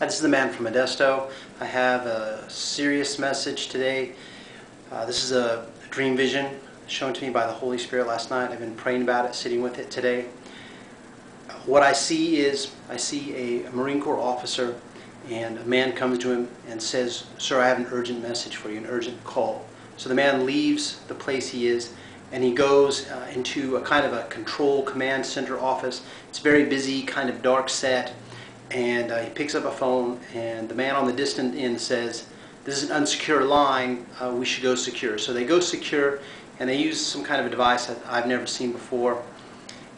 This is the man from Modesto. I have a serious message today. This is a dream vision shown to me by the Holy Spirit last night. I've been praying about it, sitting with it today. What I see is, I see a Marine Corps officer, and a man comes to him and says, "Sir, I have an urgent message for you, an urgent call." So the man leaves the place he is, and he goes into a kind of a control command center office. It's very busy, kind of dark set. And he picks up a phone, and the man on the distant end says, "This is an unsecure line, we should go secure." So they go secure, and they use some kind of a device that I've never seen before.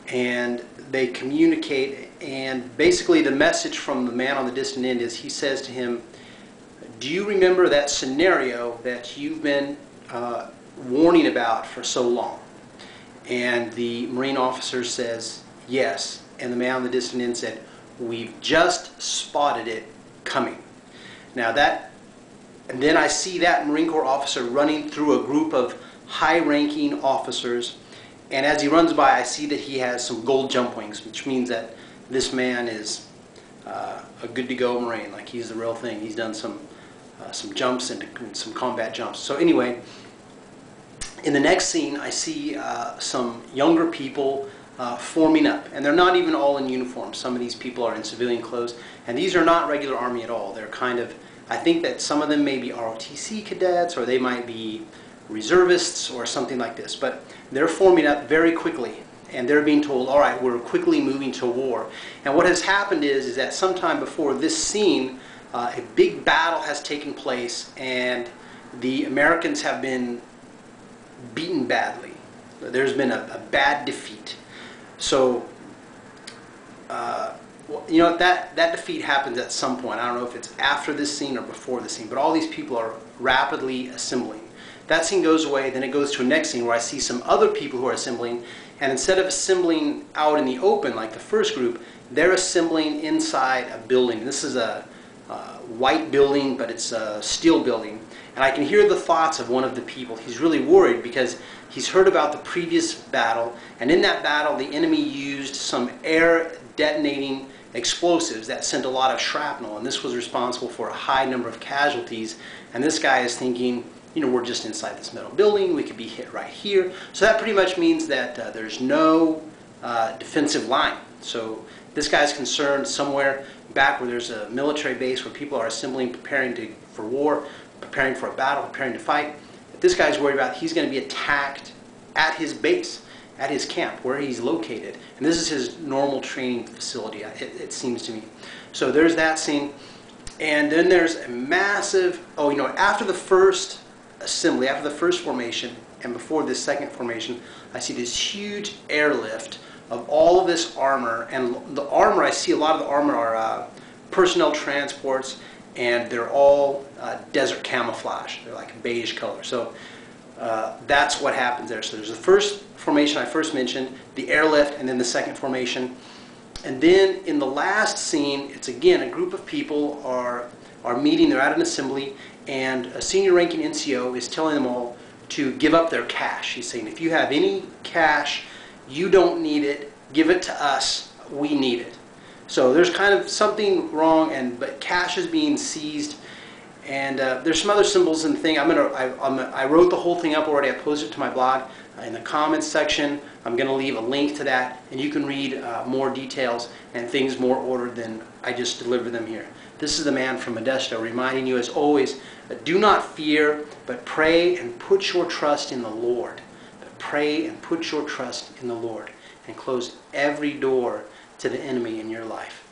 And they communicate, and basically the message from the man on the distant end is, he says to him, "Do you remember that scenario that you've been warning about for so long?" And the Marine officer says, "Yes." And the man on the distant end said, "We've just spotted it coming." Now and then I see that Marine Corps officer running through a group of high-ranking officers, and as he runs by, I see that he has some gold jump wings, which means that this man is a good-to-go Marine, like he's the real thing. He's done some jumps and some combat jumps. So anyway, in the next scene, I see some younger people forming up, and they're not even all in uniform. Some of these people are in civilian clothes, and these are not regular Army at all. They're kind of, I think that some of them may be ROTC cadets, or they might be reservists or something like this, but they're forming up very quickly, and they're being told, "All right, we're quickly moving to war." And what has happened is that sometime before this scene, a big battle has taken place, and the Americans have been beaten badly. There's been a bad defeat. So, you know, that defeat happens at some point. I don't know if it's after this scene or before this scene, but all these people are rapidly assembling. That scene goes away, then it goes to a next scene where I see some other people who are assembling, and instead of assembling out in the open like the first group, they're assembling inside a building. This is a white building, but it's a steel building. And I can hear the thoughts of one of the people. He's really worried because he's heard about the previous battle, and in that battle the enemy used some air detonating explosives that sent a lot of shrapnel, and this was responsible for a high number of casualties. And this guy is thinking, you know, we're just inside this metal building, we could be hit right here. So that pretty much means that there's no defensive line. So this guy's concerned somewhere back where there's a military base where people are assembling, preparing for war, preparing for a battle, preparing to fight. If this guy's worried about, he's going to be attacked at his base, at his camp, where he's located. And this is his normal training facility, it seems to me. So there's that scene. And then there's a massive, after the first assembly, after the first formation, and before this second formation, I see this huge airlift of all of this armor. And the armor, I see a lot of the armor are personnel transports, and they're all desert camouflage. They're like a beige color. So that's what happens there. So there's the first formation I first mentioned, the airlift, and then the second formation. And then in the last scene, it's again a group of people are meeting. They're at an assembly, and a senior ranking NCO is telling them all to give up their cash. He's saying, if you have any cash, you don't need it. Give it to us. We need it. So there's kind of something wrong, but cash is being seized, and there's some other symbols in the thing. I wrote the whole thing up already. I posted it to my blog. In the comments section, I'm going to leave a link to that, and you can read more details and things more ordered than I just delivered them here. This is the man from Modesto reminding you, as always, do not fear, but pray and put your trust in the Lord. But pray and put your trust in the Lord, and close every door to the enemy in your life.